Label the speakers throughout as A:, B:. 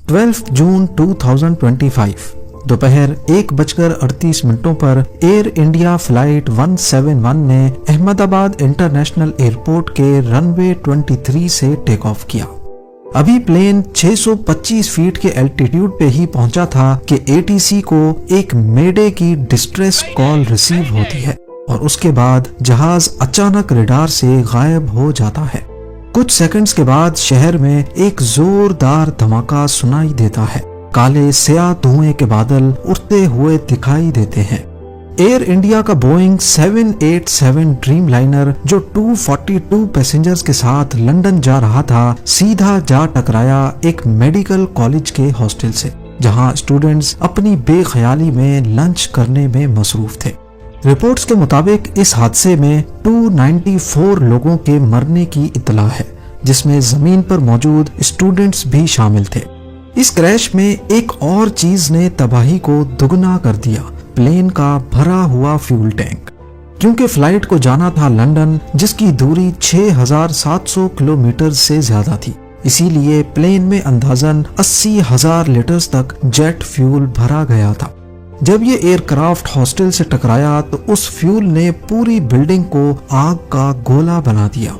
A: 12 जून 2025 दोपहर 1:38 पर air India flight 171 ने अहमदाबाद इंटरनेशनल एयरपोर्ट के रनवे 23 से टेक ऑफ किया। अभी प्लेन 625 फीट के एल्टीट्यूड पे ही पहुंचा था कि एटीसी को एक मेडे की डिस्ट्रेस कॉल रिसीव होती है और उसके बाद जहाज अचानक रडार से गायब हो जाता है। कुछ सेकंड्स के बाद शहर में एक जोरदार धमाका सुनाई देता है। काले स्याह धुएं के बादल उड़ते हुए दिखाई देते हैं। एयर इंडिया का बोइंग 787 ड्रीम लाइनर जो 242 पैसेंजर्स के साथ लंदन जा रहा था, सीधा जा टकराया एक मेडिकल कॉलेज के हॉस्टल से, जहां स्टूडेंट्स अपनी बेख्याली में लंच करने में मसरूफ थे। रिपोर्ट्स के मुताबिक इस हादसे में 294 लोगों के मरने की इत्तला है, जिसमें जमीन पर मौजूद स्टूडेंट्स भी शामिल थे। इस क्रैश में एक और चीज ने तबाही को दुगना कर दिया, प्लेन का भरा हुआ फ्यूल टैंक। क्योंकि फ्लाइट को जाना था लंदन, जिसकी दूरी 6700 किलोमीटर से ज्यादा थी, इसीलिए प्लेन में अंदाजन 80,000 लीटर्स तक जेट फ्यूल भरा गया था। जब ये एयरक्राफ्ट हॉस्टल से टकराया तो उस फ्यूल ने पूरी बिल्डिंग को आग का गोला बना दिया।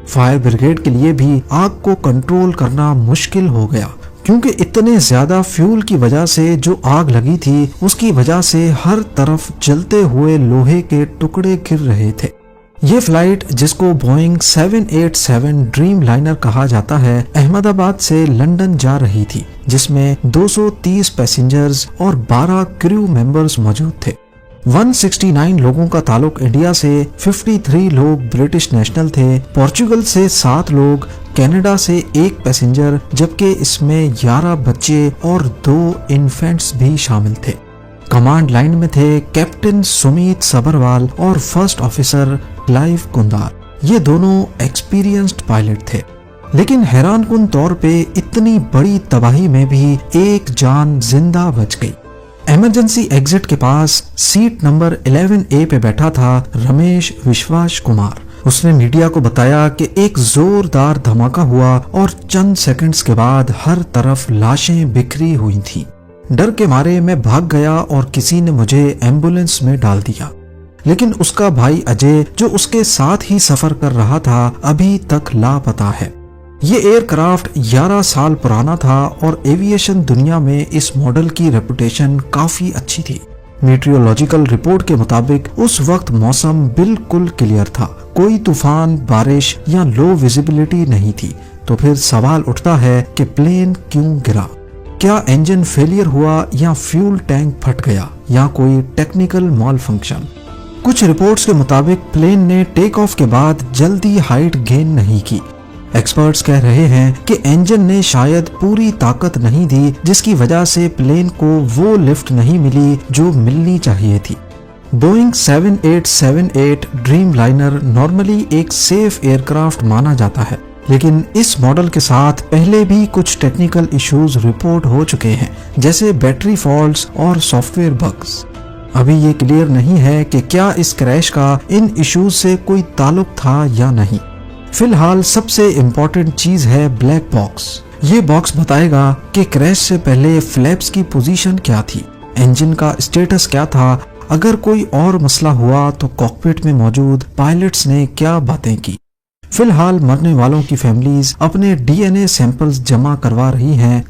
A: फायर ब्रिगेड के लिए भी आग को कंट्रोल करना मुश्किल हो गया, क्योंकि इतने ज्यादा फ्यूल की वजह से जो आग लगी थी, उसकी वजह से हर तरफ जलते हुए लोहे के टुकड़े गिर रहे थे। ये फ्लाइट, जिसको बोइंग 787 ड्रीम लाइनर कहा जाता है, अहमदाबाद से लंदन जा रही थी, जिसमें 230 पैसेंजर्स और 12 क्रू मेंबर्स मौजूद थे। 169 लोगों का ताल्लुक इंडिया से, 53 लोग ब्रिटिश नेशनल थे, पोर्चुगल से 7 लोग, कनाडा से 1 पैसेंजर, जबकि इसमें 11 बच्चे और 2 इन्फेंट्स भी शामिल थे। कमांड लाइन में थे कैप्टन सुमित सबरवाल और फर्स्ट ऑफिसर क्लाइव कुंदार। ये दोनों एक्सपीरियंस्ड पायलट थे, लेकिन हैरानकुन तौर पे इतनी बड़ी तबाही में भी एक जान जिंदा बच गई। इमरजेंसी एग्जिट के पास सीट नंबर 11A पे बैठा था रमेश विश्वास कुमार। उसने मीडिया को बताया कि एक जोरदार धमाका हुआ और चंद सेकंड्स के बाद हर तरफ लाशें बिखरी हुई थीं। डर के मारे मैं भाग गया और किसी ने मुझे एम्बुलेंस में डाल दिया, लेकिन उसका भाई अजय, जो उसके साथ ही सफर कर रहा था, अभी तक लापता है। ये एयरक्राफ्ट 11 साल पुराना था और एविएशन दुनिया में इस मॉडल की रेपुटेशन काफी अच्छी थी। मीटियोलॉजिकल रिपोर्ट के मुताबिक उस वक्त मौसम बिल्कुल क्लियर था, कोई तूफान, बारिश या लो विजिबिलिटी नहीं थी। तो फिर सवाल उठता है कि प्लेन क्यों गिरा? क्या इंजन फेलियर हुआ या फ्यूल टैंक फट गया या कोई टेक्निकल मॉल फंक्शन? कुछ रिपोर्ट्स के मुताबिक प्लेन ने टेक ऑफ के बाद जल्दी हाइट गेन नहीं की। एक्सपर्ट्स कह रहे हैं कि इंजन ने शायद पूरी ताकत नहीं दी, जिसकी वजह से प्लेन को वो लिफ्ट नहीं मिली जो मिलनी चाहिए थी। बोइंग 7878 ड्रीम लाइनर नॉर्मली एक सेफ एयरक्राफ्ट माना जाता है, लेकिन इस मॉडल के साथ पहले भी कुछ टेक्निकल इश्यूज रिपोर्ट हो चुके हैं, जैसे बैटरी फॉल्ट्स और सॉफ्टवेयर बग्स। अभी ये क्लियर नहीं है कि क्या इस क्रैश का इन इश्यूज से कोई ताल्लुक था या नहीं। फिलहाल सबसे इम्पोर्टेंट चीज है ब्लैक बॉक्स। ये बॉक्स बताएगा कि क्रैश से पहले फ्लैप्स की पोजीशन क्या थी, इंजन का स्टेटस क्या था, अगर कोई और मसला हुआ तो कॉकपिट में मौजूद पायलट्स ने क्या बातें की। फिलहाल मरने वालों की फैमिलीज अपने DNA सैंपल्स जमा करवा रही हैं